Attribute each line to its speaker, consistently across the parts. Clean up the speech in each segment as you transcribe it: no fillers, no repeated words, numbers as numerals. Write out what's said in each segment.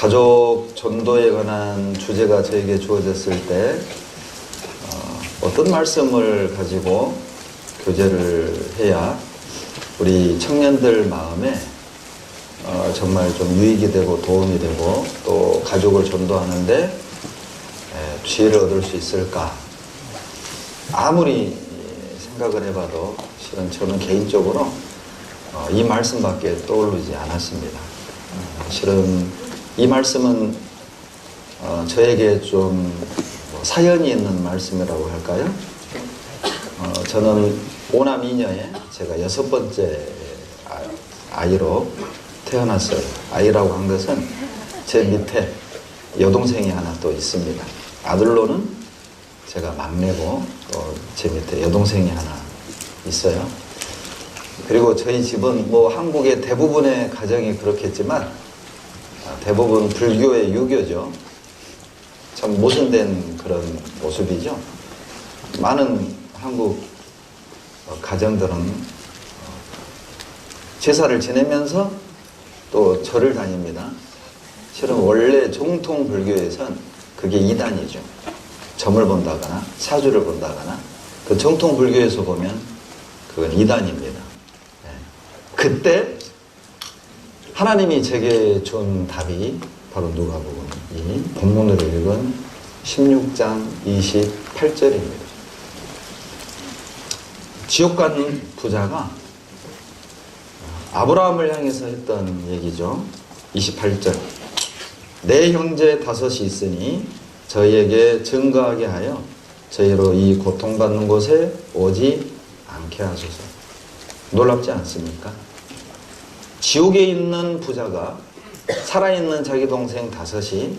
Speaker 1: 가족 전도에 관한 주제가 저에게 주어졌을 때 어떤 말씀을 가지고 교제를 해야 우리 청년들 마음에 정말 좀 유익이 되고 도움이 되고 또 가족을 전도하는데 지혜를 얻을 수 있을까? 아무리 생각을 해봐도 실은 저는 개인적으로 이 말씀밖에 떠오르지 않았습니다. 실은 이 말씀은 저에게 좀 사연이 있는 말씀이라고 할까요? 저는 오남 2녀에 제가 6번째 아이로 태어났어요. 아이라고 한 것은 제 밑에 여동생이 하나 또 있습니다. 아들로는 제가 막내고 또 제 밑에 여동생이 하나 있어요. 그리고 저희 집은 뭐 한국의 대부분의 가정이 그렇겠지만 대부분 불교의 유교죠. 참 모순된 그런 모습이죠. 많은 한국 가정들은 제사를 지내면서 또 절을 다닙니다. 실은 원래 정통 불교에선 그게 이단이죠. 점을 본다거나 사주를 본다거나 그 정통 불교에서 보면 그건 이단입니다. 그때 하나님이 제게 준 답이 바로 누가복음 이 본문으로 읽은 16장 28절입니다. 지옥 간 부자가 아브라함을 향해서 했던 얘기죠. 28절 내 형제 5이 있으니 저희에게 증거하게 하여 저희로 이 고통받는 곳에 오지 않게 하소서. 놀랍지 않습니까? 지옥에 있는 부자가 살아있는 자기 동생 5이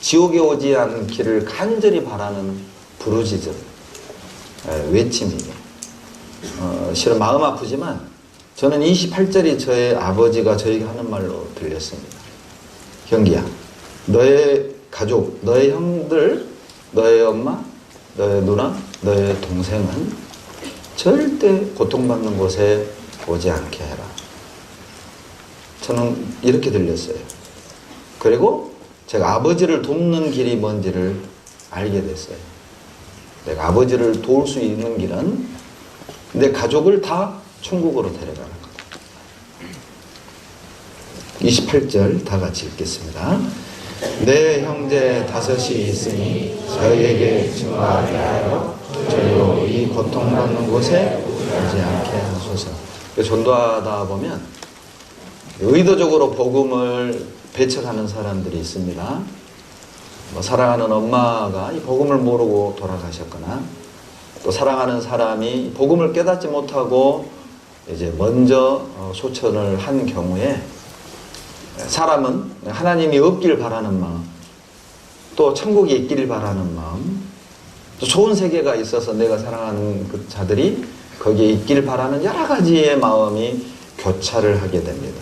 Speaker 1: 지옥에 오지 않기를 간절히 바라는 부르짖음, 외침이죠. 실은 마음 아프지만 저는 28절이 저의 아버지가 저에게 하는 말로 들렸습니다. 형기야, 너의 가족, 너의 형들, 너의 엄마, 너의 누나, 너의 동생은 절대 고통받는 곳에 오지 않게 해라. 저는 이렇게 들렸어요. 그리고 제가 아버지를 돕는 길이 뭔지를 알게 됐어요. 내가 아버지를 도울 수 있는 길은 내 가족을 다 천국으로 데려가는 거다. 28절 다 같이 읽겠습니다. 내 형제 5이 있으니 저희에게 증거하게 하여 저희로 이 고통받는 곳에 오지 않게 하소서. 전도하다 보면 의도적으로 복음을 배척하는 사람들이 있습니다. 사랑하는 엄마가 이 복음을 모르고 돌아가셨거나 또 사랑하는 사람이 복음을 깨닫지 못하고 이제 먼저 소천을 한 경우에 사람은 하나님이 없길 바라는 마음, 또 천국에 있기를 바라는 마음, 또 좋은 세계가 있어서 내가 사랑하는 그 자들이 거기에 있기를 바라는 여러 가지의 마음이 교차를 하게 됩니다.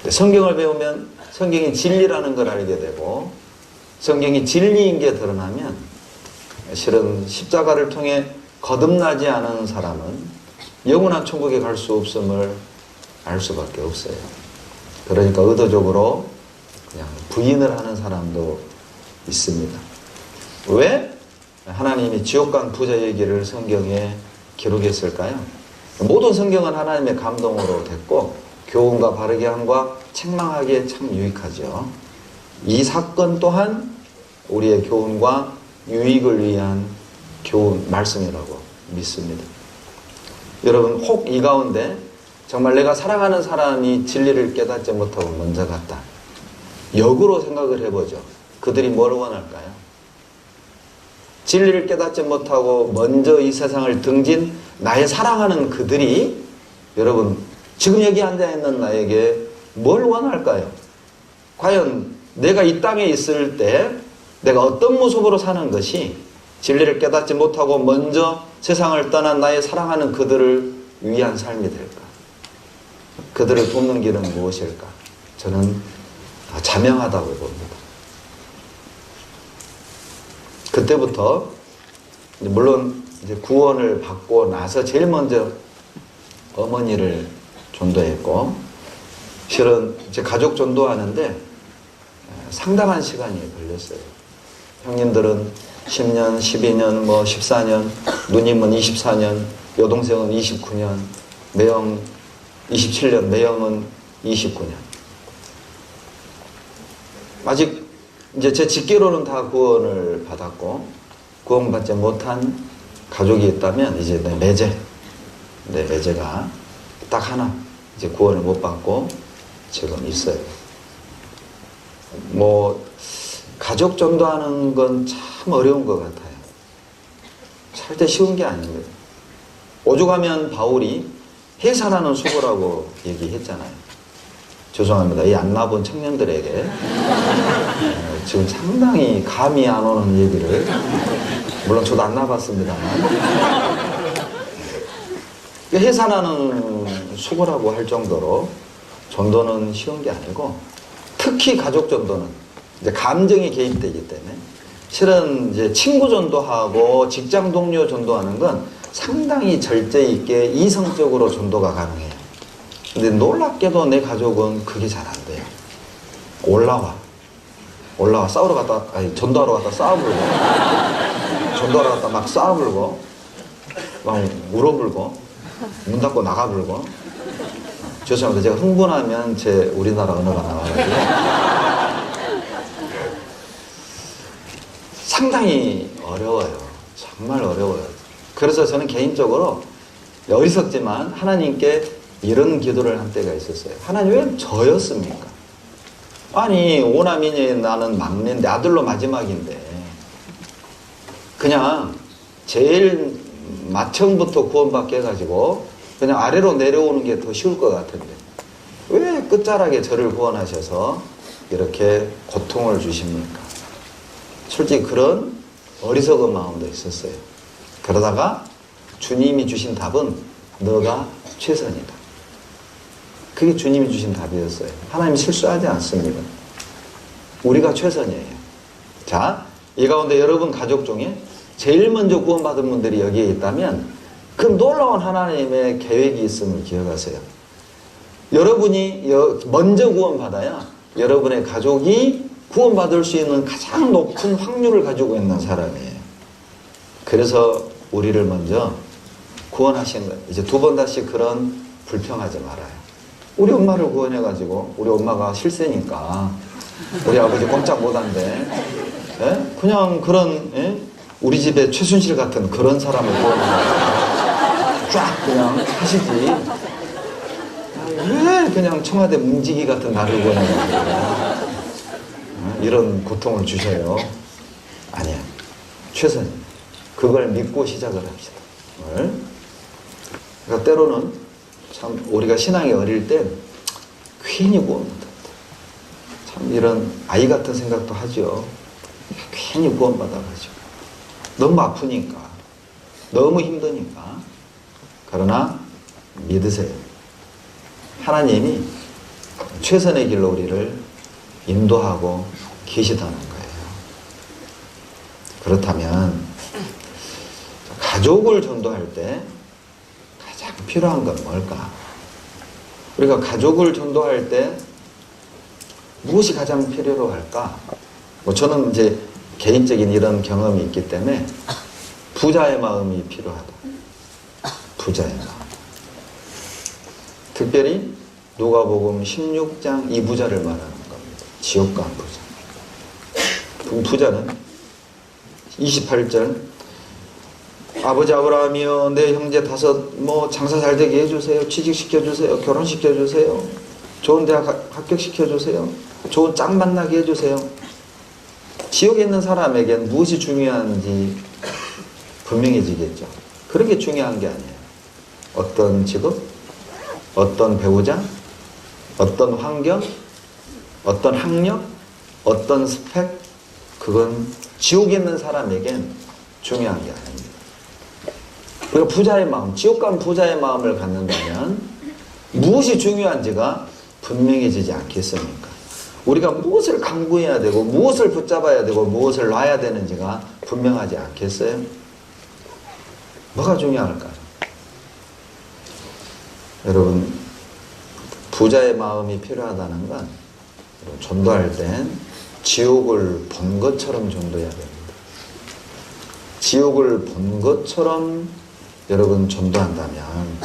Speaker 1: 성경을 배우면 성경이 진리라는 걸 알게 되고 성경이 진리인 게 드러나면 실은 십자가를 통해 거듭나지 않은 사람은 영원한 천국에 갈 수 없음을 알 수밖에 없어요. 그러니까 의도적으로 그냥 부인을 하는 사람도 있습니다. 왜 하나님이 지옥 간 부자 얘기를 성경에 기록했을까요? 모든 성경은 하나님의 감동으로 됐고 교훈과 바르게 함과 책망하기에 참 유익하죠. 이 사건 또한 우리의 교훈과 유익을 위한 교훈 말씀이라고 믿습니다. 여러분 혹 이 가운데 정말 내가 사랑하는 사람이 진리를 깨닫지 못하고 먼저 갔다. 역으로 생각을 해보죠. 그들이 뭘 원할까요? 진리를 깨닫지 못하고 먼저 이 세상을 등진 나의 사랑하는 그들이 여러분 지금 여기 앉아있는 나에게 뭘 원할까요? 과연 내가 이 땅에 있을 때 내가 어떤 모습으로 사는 것이 진리를 깨닫지 못하고 먼저 세상을 떠난 나의 사랑하는 그들을 위한 삶이 될까? 그들을 돕는 길은 무엇일까? 저는 자명하다고 봅니다. 그때부터 물론 이제 구원을 받고 나서 제일 먼저 어머니를 전도했고, 실은 제 가족 전도하는데 상당한 시간이 걸렸어요. 형님들은 10년, 12년, 뭐 14년, 누님은 24년, 여동생은 29년, 매형 27년, 매형은 29년. 아직 이제 제 직계로는 다 구원을 받았고, 구원받지 못한 가족이 있다면 이제 내 매제가 딱 하나 이제 구원을 못 받고 지금 있어요. 뭐 가족 전도하는 건 참 어려운 것 같아요. 절대 쉬운 게 아닙니다. 오죽하면 바울이 해산하는 수고라고 얘기했잖아요. 죄송합니다. 이 안 나본 청년들에게 지금 상당히 감이 안 오는 얘기를, 물론 저도 안 나봤습니다만, 해산하는 수고라고 할 정도로 전도는 쉬운 게 아니고, 특히 가족 전도는 이제 감정이 개입되기 때문에, 실은 이제 친구 전도하고 직장 동료 전도하는 건 상당히 절제 있게 이성적으로 전도가 가능해요. 근데 놀랍게도 내 가족은 그게 잘 안 돼요. 올라와 싸우러 갔다, 아니 전도하러 갔다 싸워불고, 전도하러 갔다 막 싸워불고, 막 울어불고, 문 닫고 나가불고. 죄송합니다. 제가 흥분하면 제 우리나라 언어가 나와가지고 상당히 어려워요. 정말 어려워요. 그래서 저는 개인적으로 어리석지만 하나님께 이런 기도를 한 때가 있었어요. 하나님, 왜 저였습니까? 아니, 오남이니 나는 막내인데, 아들로 마지막인데, 그냥 제일 마청부터 구원받게 해가지고 그냥 아래로 내려오는 게 더 쉬울 것 같은데, 왜 끝자락에 저를 구원하셔서 이렇게 고통을 주십니까? 솔직히 그런 어리석은 마음도 있었어요. 그러다가 주님이 주신 답은 너가 최선이다. 그게 주님이 주신 답이었어요. 하나님이 실수하지 않습니다. 우리가 최선이에요. 자, 이 가운데 여러분 가족 중에 제일 먼저 구원받은 분들이 여기에 있다면 그 놀라운 하나님의 계획이 있음을 기억하세요. 여러분이 먼저 구원받아야 여러분의 가족이 구원받을 수 있는 가장 높은 확률을 가지고 있는 사람이에요. 그래서 우리를 먼저 구원하신 거예요. 이제 두 번 다시 그런 불평하지 말아요. 우리 엄마를 구원해가지고, 우리 엄마가 실세니까 우리 아버지 꼼짝 못한대, 예? 그냥 그런, 예? 우리 집에 최순실 같은 그런 사람을 구원해가지고 쫙 그냥 하시지, 왜 그냥 청와대 문지기 같은 나를 구원해가지고 이런 고통을 주셔요. 아니야. 최선. 그걸 믿고 시작을 합시다. 그러니까 때로는 참 우리가 신앙이 어릴 땐 괜히 구원받았다. 참 이런 아이 같은 생각도 하죠. 괜히 구원받아가지고. 너무 아프니까. 너무 힘드니까. 그러나 믿으세요. 하나님이 최선의 길로 우리를 인도하고 계시다는 거예요. 그렇다면 가족을 전도할 때 가장 필요한 건 뭘까? 우리가 가족을 전도할 때 무엇이 가장 필요로 할까? 뭐 저는 이제 개인적인 이런 경험이 있기 때문에 부자의 마음이 필요하다. 부자의 마음. 특별히 누가복음 16장 이 부자를 말하는 겁니다. 지옥 간 부자. 그 부자는 28절 아버지 아브라함이여 내 형제 다섯 뭐 장사 잘 되게 해주세요. 취직시켜주세요. 결혼시켜주세요. 좋은 대학 합격시켜주세요. 좋은 짝 만나게 해주세요. 지옥에 있는 사람에겐 무엇이 중요한지 분명해지겠죠. 그런 게 중요한 게 아니에요. 어떤 직업, 어떤 배우자, 어떤 환경, 어떤 학력, 어떤 스펙, 그건 지옥에 있는 사람에겐 중요한 게 아닙니다. 그리고 부자의 마음, 지옥 간 부자의 마음을 갖는다면 무엇이 중요한지가 분명해지지 않겠습니까? 우리가 무엇을 강구해야 되고 무엇을 붙잡아야 되고 무엇을 놔야 되는지가 분명하지 않겠어요? 뭐가 중요할까요? 여러분, 부자의 마음이 필요하다는 건 전도할 땐 지옥을 본 것처럼 전도해야 됩니다. 지옥을 본 것처럼 여러분 전도한다면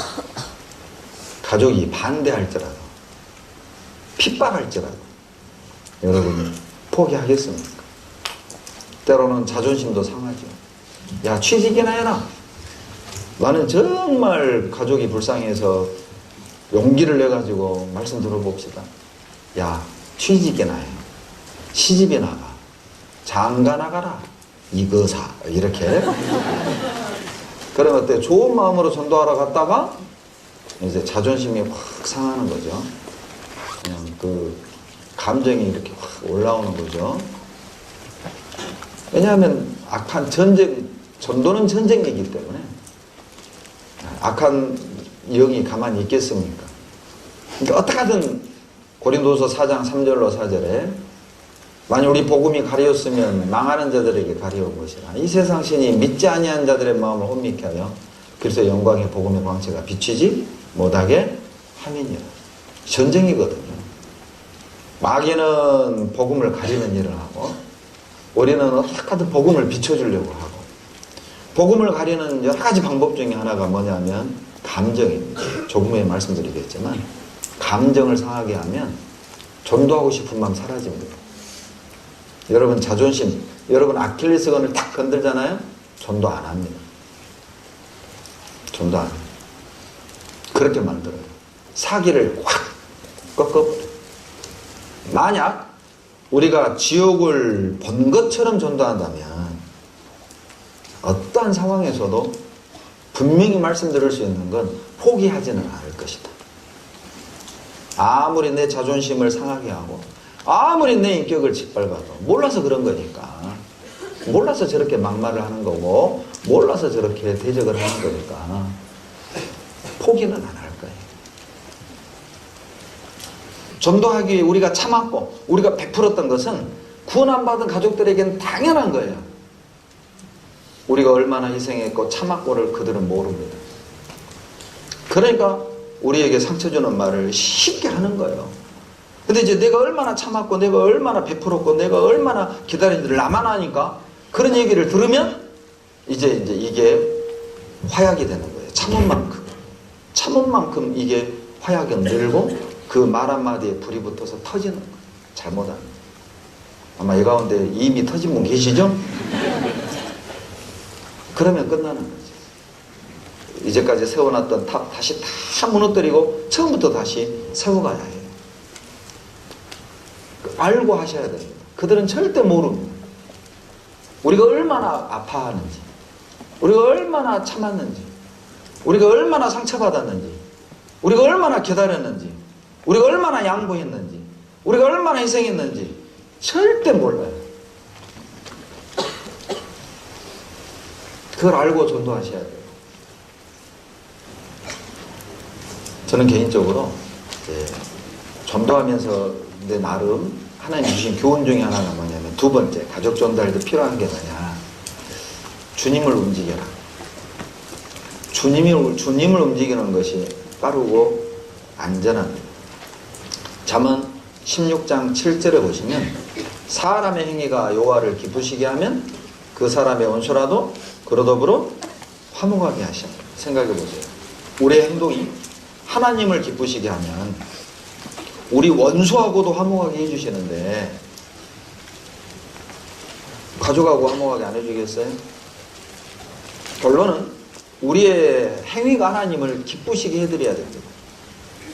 Speaker 1: 가족이 반대할지라도 핍박할지라도 여러분 포기하겠습니까? 때로는 자존심도 상하죠. 야, 취직이나 해라. 나는 정말 가족이 불쌍해서 용기를 내가지고 말씀 들어봅시다. 야, 취직이나 해. 시집이 나가. 장가 나가라. 이거 사. 이렇게. 그러면 어때? 좋은 마음으로 전도하러 갔다가 이제 자존심이 확 상하는 거죠. 그냥 그 감정이 이렇게 확 올라오는 거죠. 왜냐하면 악한 전쟁, 전도는 전쟁이기 때문에 악한 영이 가만히 있겠습니까? 그러니까 어떻게든 고린도서 4장 3절로 4절에 만약 우리 복음이 가리웠으면 망하는 자들에게 가리운 것이라 이 세상 신이 믿지 아니한 자들의 마음을 혼미케 하여 그래서 영광의 복음의 광채가 비치지 못하게 함이니라. 전쟁이거든요. 마귀는 복음을 가리는 일을 하고 우리는 어떻게든 복음을 비춰주려고 하고 복음을 가리는 여러 가지 방법 중에 하나가 뭐냐면 감정입니다. 조금 후에 말씀드리겠지만 감정을 상하게 하면 전도하고 싶은 마음 사라집니다. 여러분 자존심, 여러분 아킬레스건을 딱 건들잖아요? 전도 안 합니다. 전도 안 해요. 그렇게 만들어요. 사기를 확 꺾어버려요. 만약 우리가 지옥을 본 것처럼 전도한다면 어떠한 상황에서도 분명히 말씀드릴 수 있는 건 포기하지는 않을 것이다. 아무리 내 자존심을 상하게 하고 아무리 내 인격을 짓밟아도 몰라서 그런 거니까 몰라서 저렇게 막말을 하는 거고 몰라서 저렇게 대적을 하는 거니까 포기는 안 할 거예요. 전도하기 위해 우리가 참았고 우리가 베풀었던 것은 구원 안 받은 가족들에게는 당연한 거예요. 우리가 얼마나 희생했고 참았고를 그들은 모릅니다. 그러니까 우리에게 상처 주는 말을 쉽게 하는 거예요. 근데 이제 내가 얼마나 참았고 내가 얼마나 베풀었고 내가 얼마나 기다리는지를 나만 아니까 그런 얘기를 들으면 이제 이게 화약이 되는 거예요. 참은 만큼 이게 화약이 늘고 그 말 한마디에 불이 붙어서 터지는 거예요. 잘못하면. 아마 이 가운데 이미 터진 분 계시죠? 그러면 끝나는 거죠. 이제까지 세워놨던 탑 다시 다 무너뜨리고 처음부터 다시 세워가야 해요. 알고 하셔야 됩니다. 그들은 절대 모릅니다. 우리가 얼마나 아파하는지, 우리가 얼마나 참았는지, 우리가 얼마나 상처받았는지, 우리가 얼마나 기다렸는지, 우리가 얼마나 양보했는지, 우리가 얼마나 희생했는지 절대 몰라요. 그걸 알고 전도하셔야 돼요. 저는 개인적으로 전도하면서 내 나름 하나님 주신 교훈 중에 하나가 뭐냐면 두 번째, 가족 전도할 때 필요한 게 뭐냐, 주님을 움직여라. 주님을 움직이는 것이 빠르고 안전합니다. 잠언 16장 7절에 보시면 사람의 행위가 여호와를 기쁘시게 하면 그 사람의 원수라도 그로 더불어 화목하게 하시라. 생각해 보세요. 우리의 행동이 하나님을 기쁘시게 하면 우리 원수하고도 화목하게 해주시는데 가족하고 화목하게 안 해주겠어요? 결론은 우리의 행위가 하나님을 기쁘시게 해드려야 됩니다.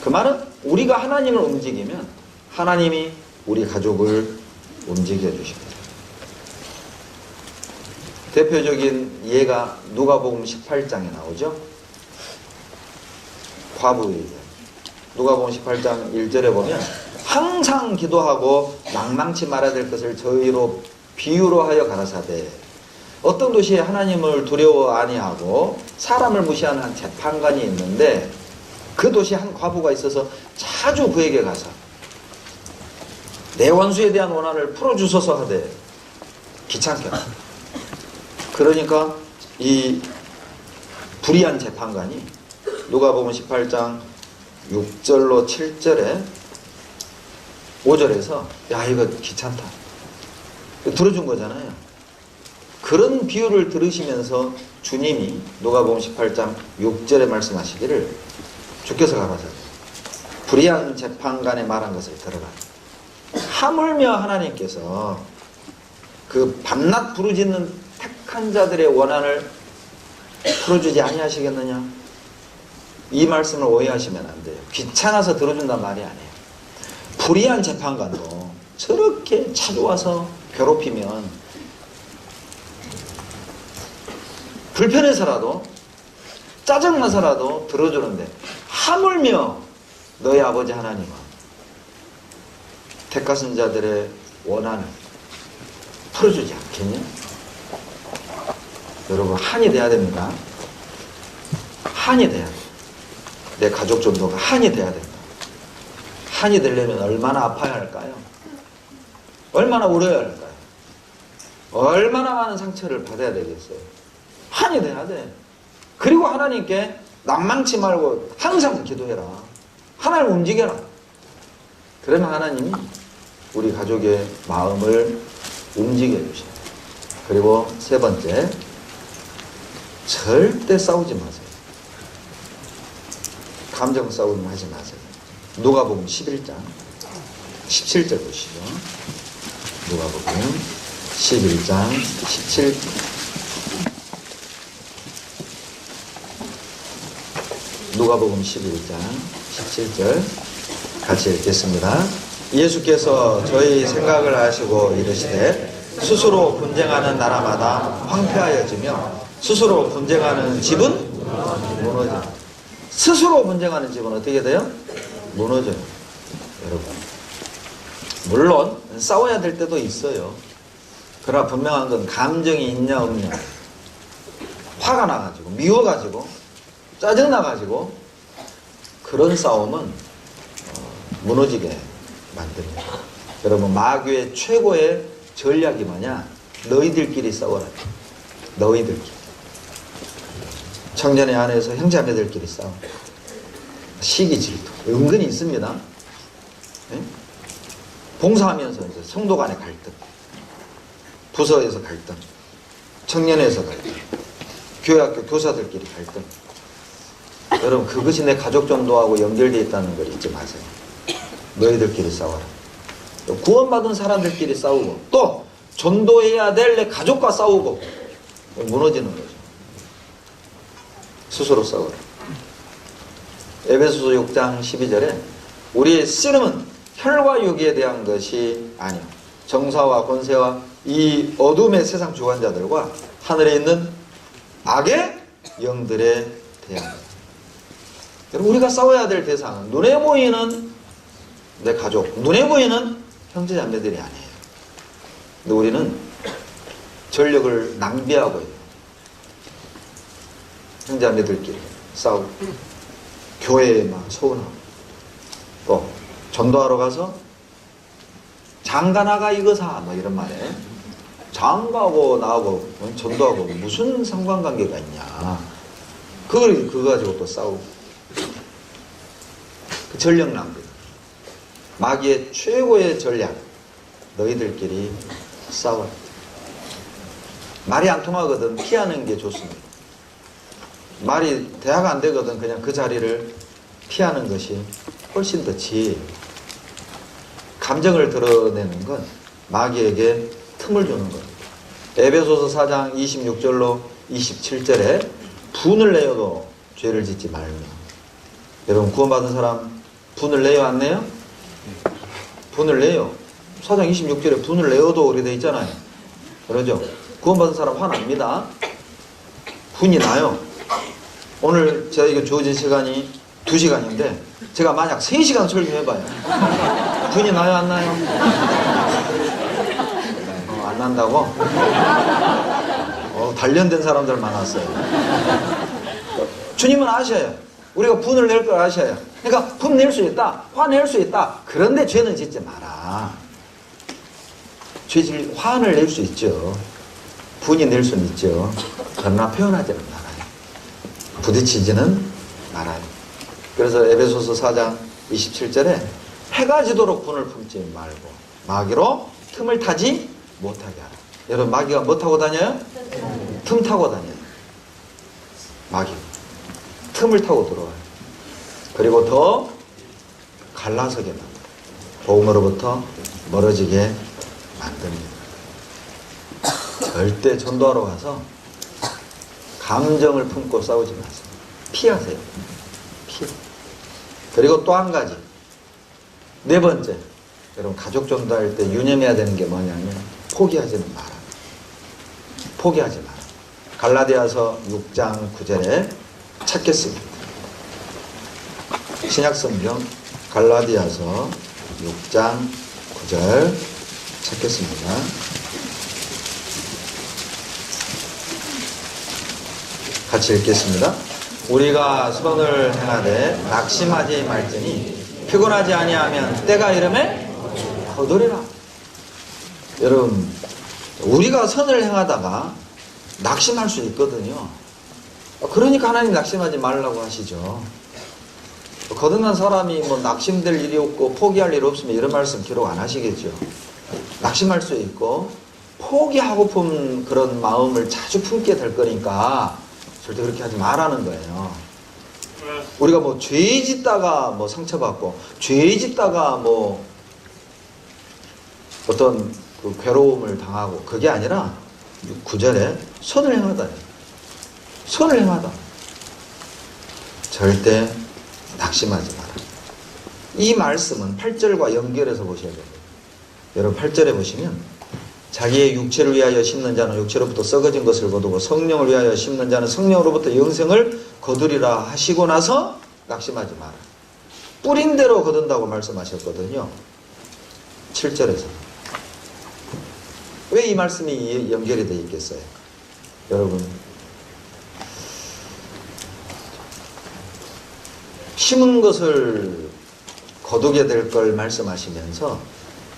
Speaker 1: 그 말은 우리가 하나님을 움직이면 하나님이 우리 가족을 움직여 주십니다. 대표적인 예가 누가복음 18장에 나오죠. 과부의 얘기. 누가복음 18장 1절에 보면 항상 기도하고 낭망치 말아야 될 것을 저희로 비유로 하여 가라사대. 어떤 도시에 하나님을 두려워 아니하고 사람을 무시하는 한 재판관이 있는데 그 도시에 한 과부가 있어서 자주 그에게 가서 내 원수에 대한 원한을 풀어주소서 하되 귀찮게 하다. 그러니까 이 불의한 재판관이 누가복음 18장 6절로 7절에 5절에서 야 이거 귀찮다. 들어준 거잖아요. 그런 비유를 들으시면서 주님이 누가복음 18장 6절에 말씀하시기를 주께서 가라사대 불의한 재판관의 말한 것을 들어라. 하물며 하나님께서 그 밤낮 부르짖는 택한 자들의 원한을 풀어주지 아니하시겠느냐? 이 말씀을 오해하시면 안 돼요. 귀찮아서 들어준단 말이 아니에요. 불의한 재판관도 저렇게 찾아와서 괴롭히면 불편해서라도 짜증나서라도 들어주는데 하물며 너희 아버지 하나님은 택하신 자들의 원한을 풀어주지 않겠냐? 여러분 한이 돼야 됩니다. 한이 돼야 돼. 내 가족 정도가 한이 돼야 된다. 한이 되려면 얼마나 아파야 할까요? 얼마나 울어야 할까요? 얼마나 많은 상처를 받아야 되겠어요? 한이 돼야 돼. 그리고 하나님께 낭망치 말고 항상 기도해라. 하나님 움직여라. 그러면 하나님이 우리 가족의 마음을 움직여 주셔요. 그리고 세 번째, 절대 싸우지 마세요. 감정 싸움 하지 마세요. 누가복음 11장 17절 보시죠. 누가복음 11장 17절. 누가복음 11장 17절 같이 읽겠습니다. 예수께서 저희 생각을 하시고 이르시되 스스로 분쟁하는 나라마다 황폐하여지며 스스로 분쟁하는 집은 무너집니다. 스스로 분쟁하는 집은 어떻게 돼요? 무너져요. 여러분 물론 싸워야 될 때도 있어요. 그러나 분명한 건 감정이 있냐 없냐, 화가 나가지고 미워가지고 짜증나가지고 그런 싸움은 무너지게 만듭니다. 여러분 마귀의 최고의 전략이 뭐냐? 너희들끼리 싸워라. 너희들끼리. 청년의 안에서 형제자매들끼리 싸움. 시기 질투 은근히 있습니다. 네? 봉사하면서 이제 성도 간의 갈등, 부서에서 갈등, 청년에서 갈등, 교회학교 교사들끼리 갈등. 여러분 그것이 내 가족 전도하고 연결되어 있다는 걸 잊지 마세요. 너희들끼리 싸워라. 구원받은 사람들끼리 싸우고 또 전도해야 될 내 가족과 싸우고 무너지는 거죠. 스스로 싸워라. 에베소서 6장 12절에 우리의 씨름은 혈과 육에 대한 것이 아니요 정사와 권세와 이 어둠의 세상 주관자들과 하늘에 있는 악의 영들에 대한 것. 여러분 우리가 싸워야 될 대상은 눈에 보이는 내 가족, 눈에 보이는 형제자매들이 아니에요. 근데 우리는 전력을 낭비하고 있는 형제자매들끼리 싸우고 교회에만 서운하고 또 전도하러 가서 장가 나가 이거 사 뭐 이런 말에 장가하고 나하고 전도하고 무슨 상관관계가 있냐. 그거 가지고 또 싸우고 그 전력 낭비. 마귀의 최고의 전략. 너희들끼리 싸워라. 말이 안 통하거든 피하는 게 좋습니다. 말이 대화가 안 되거든 그냥 그 자리를 피하는 것이 훨씬 더 지혜예요. 감정을 드러내는 건 마귀에게 틈을 주는 겁니다. 에베소서 4장 26절로 27절에 분을 내어도 죄를 짓지 말며. 여러분 구원받은 사람 분을 내요 안 내요? 분을 내요. 4장 26절에 분을 내어도 그렇게 돼 있잖아요. 그러죠? 구원받은 사람 화납니다. 분이 나요. 오늘 저에게 주어진 시간이 2시간인데 제가 만약 3시간 설교해봐요. 분이 나요 안 나요? 안 난다고? 단련된 사람들 많았어요. 주님은 아셔요. 우리가 분을 낼 걸 아셔요. 그러니까 분 낼 수 있다. 화낼 수 있다. 그런데 죄는 짓지 마라. 화를 낼 수 있죠. 분이 낼 수는 있죠. 그러나 표현하지는 말아요. 부딪히지는 말아요. 그래서 에베소서 4장 27절에 해가 지도록 분을 품지 말고 마귀로 틈을 타지 못하게 하라. 여러분, 마귀가 뭐 타고 다녀요? 틈 타고 다녀요. 마귀 틈을 타고 들어와요. 그리고 더 갈라서게 만들어요. 복음으로부터 멀어지게 만듭니다. 절대 전도하러 가서 감정을 품고 싸우지 마세요. 피하세요. 그리고 또 한 가지, 네 번째, 여러분 가족 전도할 때 유념해야 되는 게 뭐냐면 포기하지는 마라. 포기하지 마라. 갈라디아서 6장 9절에 찾겠습니다. 신약성경 갈라디아서 6장 9절 찾겠습니다. 같이 읽겠습니다. 우리가 선을 행하되 낙심하지 말지니 피곤하지 아니하면 때가 이름에 거두리라. 여러분, 우리가 선을 행하다가 낙심할 수 있거든요. 그러니까 하나님 낙심하지 말라고 하시죠. 거듭난 사람이 뭐 낙심될 일이 없고 포기할 일 없으면 이런 말씀 기록 안 하시겠죠. 낙심할 수 있고 포기하고픈 그런 마음을 자주 품게 될 거니까 절대 그렇게 하지 말라는 거예요. 우리가 뭐 죄 짓다가 뭐 상처받고 죄 짓다가 뭐 어떤 그 괴로움을 당하고 그게 아니라 9절에 선을 행하다. 선을 행하다. 절대 낙심하지 마라. 이 말씀은 8절과 연결해서 보셔야 돼요. 여러분 8절에 보시면 자기의 육체를 위하여 심는 자는 육체로부터 썩어진 것을 거두고 성령을 위하여 심는 자는 성령으로부터 영생을 거두리라 하시고 나서 낙심하지 마라. 뿌린 대로 거둔다고 말씀하셨거든요. 7절에서. 왜 이 말씀이 연결이 되어 있겠어요? 여러분, 심은 것을 거두게 될 걸 말씀하시면서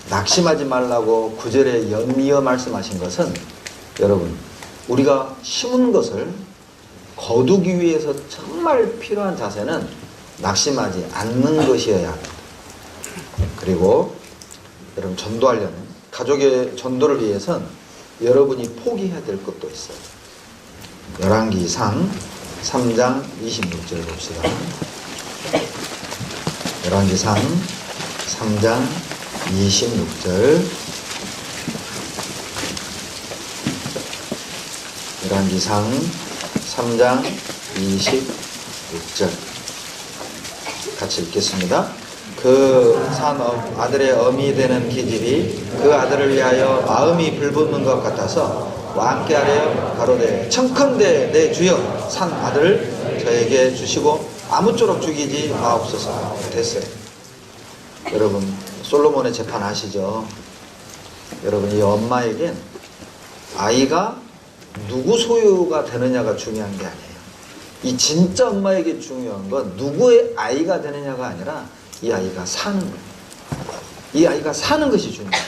Speaker 1: 낙심하지 말라고 9절에 연이어 말씀하신 것은 여러분, 우리가 심은 것을 거두기 위해서 정말 필요한 자세는 낙심하지 않는 것이어야 합니다. 그리고 여러분, 전도하려면 가족의 전도를 위해선 여러분이 포기해야 될 것도 있어요. 열왕기상 3장 26절 봅시다. 열왕기상 3장 26절. 열왕기상 3장 26절 같이 읽겠습니다. 그 산 아들의 어미 되는 기집이 그 아들을 위하여 마음이 불붙는 것 같아서 왕께 아뢰어 가로되 청컨대 내 주여 산 아들을 저에게 주시고 아무쪼록 죽이지 마옵소서. 됐어요. 여러분, 솔로몬의 재판 아시죠? 여러분, 이 엄마에겐 아이가 누구 소유가 되느냐가 중요한 게 아니에요. 이 진짜 엄마에게 중요한 건 누구의 아이가 되느냐가 아니라 이 아이가 사는 거예요. 이 아이가 사는 것이 중요해요.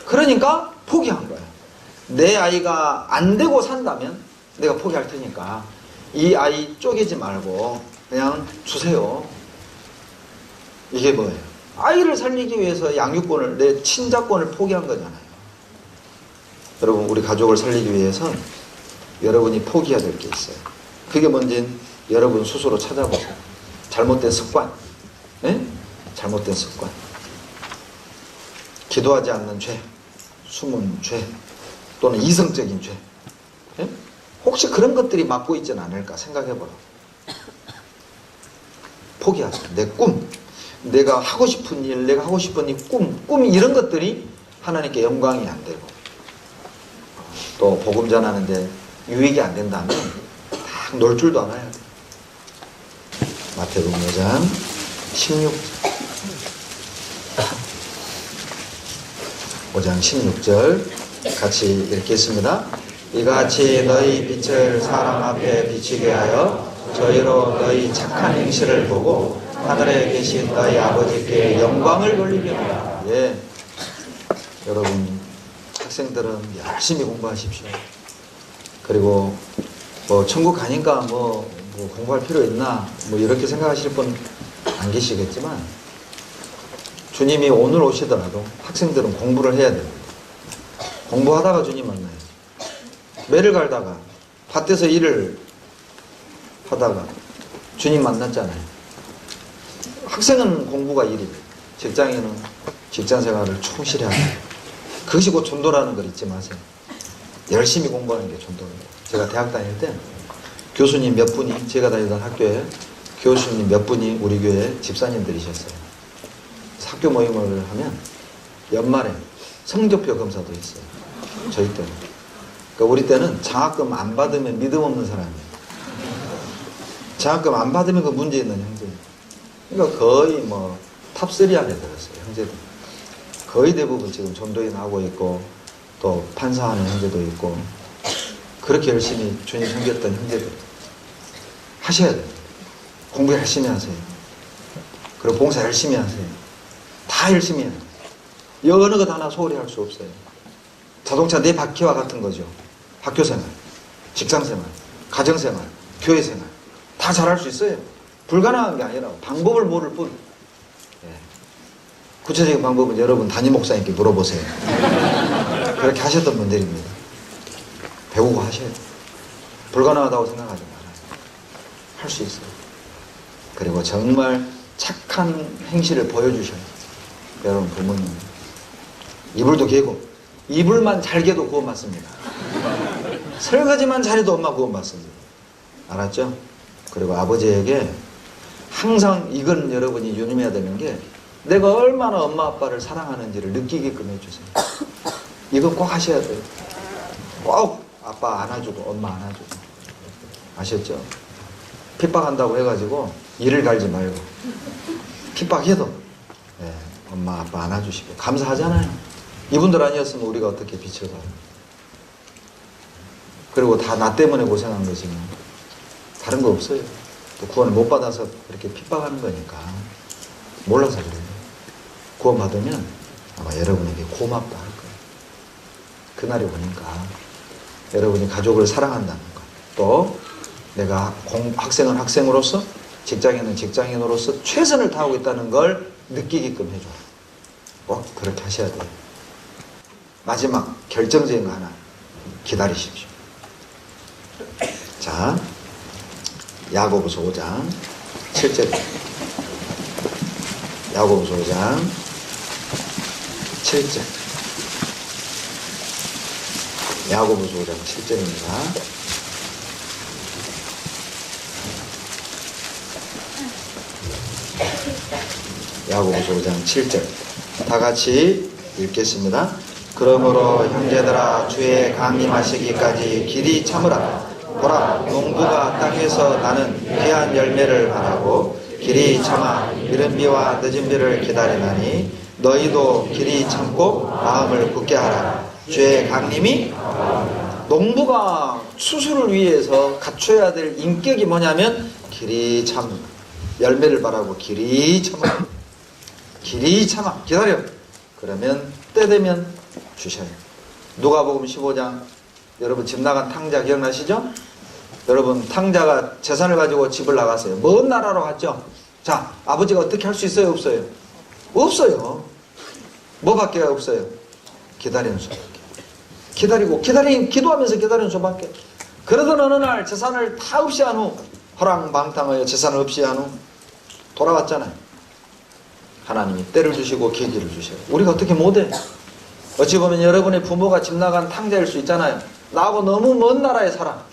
Speaker 1: 그러니까 포기한 거예요. 내 아이가 안 되고 산다면 내가 포기할 테니까 이 아이 쪼개지 말고 그냥 주세요. 이게 뭐예요? 아이를 살리기 위해서 양육권을, 내 친자권을 포기한 거잖아요. 여러분, 우리 가족을 살리기 위해선 여러분이 포기해야 될 게 있어요. 그게 뭔진 여러분 스스로 찾아보세요. 잘못된 습관, 네? 잘못된 습관, 기도하지 않는 죄, 숨은 죄, 또는 이성적인 죄, 네? 혹시 그런 것들이 맡고 있지는 않을까 생각해보라. 포기하세요. 내 꿈, 내가 하고 싶은 일, 내가 하고 싶은 이 꿈 이런 것들이 하나님께 영광이 안 되고 또 복음 전하는데 유익이 안 된다면 딱 놀 줄도 알아야 돼. 마태복음 5장 16절 5장 16절 같이 읽겠습니다. 이같이 너희 빛을 사람 앞에 비치게 하여 저희로 너희 착한 행실을 보고 하늘에 계신 너희 아버지께 영광을 돌리게 하라. 예, 여러분 학생들은 열심히 공부하십시오. 그리고 뭐 천국 가니까 뭐 공부할 필요 있나 뭐 이렇게 생각하실 분 안 계시겠지만 주님이 오늘 오시더라도 학생들은 공부를 해야 됩니다. 공부하다가 주님 만나요. 매를 갈다가 밭에서 일을 하다가 주님 만났잖아요. 학생은 공부가 일이고 직장인은 직장생활을 충실히 하는 거예요. 그것이 곧 전도라는 걸 잊지 마세요. 열심히 공부하는 게 전도예요. 제가 대학 다닐 때 교수님 몇 분이, 제가 다니던 학교에 교수님 몇 분이 우리 교회 집사님들이셨어요. 학교 모임을 하면 연말에 성적표 검사도 있어요. 저희 때는. 그러니까 우리 때는 장학금 안 받으면 믿음 없는 사람이에요. 장학금 안 받으면 그 문제 있는 형제예요. 그러니까 거의 뭐 탑3 안에 들었어요. 형제들. 거의 대부분 지금 전도인 하고 있고 또 판사하는 형제도 있고 그렇게 열심히 주님 섬겼던 형제들. 하셔야 돼요. 공부 열심히 하세요. 그리고 봉사 열심히 하세요. 다 열심히 해요. 어느 것 하나 소홀히 할 수 없어요. 자동차 내 바퀴와 같은 거죠. 학교생활, 직장생활, 가정생활, 교회생활 다 잘할 수 있어요. 불가능한 게 아니라 방법을 모를 뿐. 예. 구체적인 방법은 여러분 담임 목사님께 물어보세요. 그렇게 하셨던 분들입니다. 배우고 하셔야 돼요. 불가능하다고 생각하지 말아요. 할 수 있어요. 그리고 정말 착한 행실을 보여주셔요. 여러분 부모님. 이불도 개고 이불만 잘 개도 구원받습니다. 설거지만 잘해도 엄마 구원받습니다. 알았죠? 그리고 아버지에게 항상 이건 여러분이 유념해야 되는 게 내가 얼마나 엄마 아빠를 사랑하는지를 느끼게끔 해주세요. 이건 꼭 하셔야 돼요. 꼭 아빠 안아주고 엄마 안아주고. 아셨죠? 핍박한다고 해가지고 일을 갈지 말고 핍박해도 네, 엄마 아빠 안아주시고 감사하잖아요. 이분들 아니었으면 우리가 어떻게 빛을 봐요. 그리고 다 나 때문에 고생한 거지만 다른 거 없어요. 또 구원을 못 받아서 그렇게 핍박하는 거니까 몰라서 그래요. 구원 받으면 아마 여러분에게 고맙다 할 거예요. 그날이 오니까 여러분이 가족을 사랑한다는 것, 또 내가 학생은 학생으로서 직장인은 직장인으로서 최선을 다하고 있다는 걸 느끼게끔 해줘라. 꼭 그렇게 하셔야 돼요. 마지막 결정적인 거 하나 기다리십시오. 자, 야고보서 5장 7절. 야고보서 5장 7절. 야고보서 5장 7절입니다. 야고보서 5장 7절. 다 같이 읽겠습니다. 그러므로 형제들아 주의 강림하시기까지 길이 참으라. 보라, 농부가 땅에서 나는 귀한 열매를 바라고 길이 참아 이른 비와 늦은 비를 기다리나니 너희도 길이 참고 마음을 굳게 하라. 주의 강림이 농부가 추수를 위해서 갖춰야 될 인격이 뭐냐면 길이 참 열매를 바라고 길이 참아. 길이 참아 기다려. 그러면 때 되면 주셔요. 누가복음 15장 여러분 집 나간 탕자 기억나시죠? 여러분 탕자가 재산을 가지고 집을 나갔어요. 먼 나라로 갔죠. 자, 아버지가 어떻게 할 수 있어요? 없어요? 없어요. 뭐밖에 없어요? 기다리는 수밖에. 기다리고 기도하면서 기다리는 수밖에. 그러던 어느 날 재산을 다 없이 한 후 허랑방탕하여 재산을 없이 한 후 돌아왔잖아요. 하나님이 때를 주시고 계기를 주셔요. 우리가 어떻게 못해? 어찌 보면 여러분의 부모가 집 나간 탕자일 수 있잖아요. 나하고 너무 먼 나라에 살아.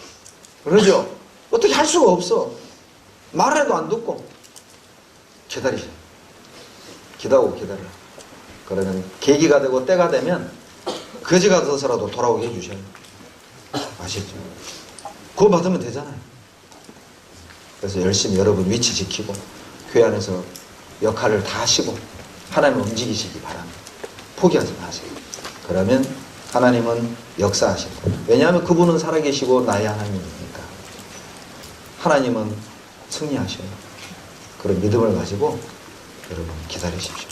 Speaker 1: 그러죠? 어떻게 할 수가 없어. 말해도 안 듣고. 기다리셔. 기다리고 기다려. 그러면 계기가 되고 때가 되면 거지가 돼서라도 돌아오게 해주셔요. 아시죠? 그거 받으면 되잖아요. 그래서 열심히 여러분 위치 지키고 교회 안에서 역할을 다 하시고 하나님을 움직이시기 바랍니다. 포기하지 마세요. 그러면 하나님은 역사하시고, 왜냐하면 그분은 살아계시고 나의 하나님이니까 하나님은 승리하셔요. 그런 믿음을 가지고 여러분 기다리십시오.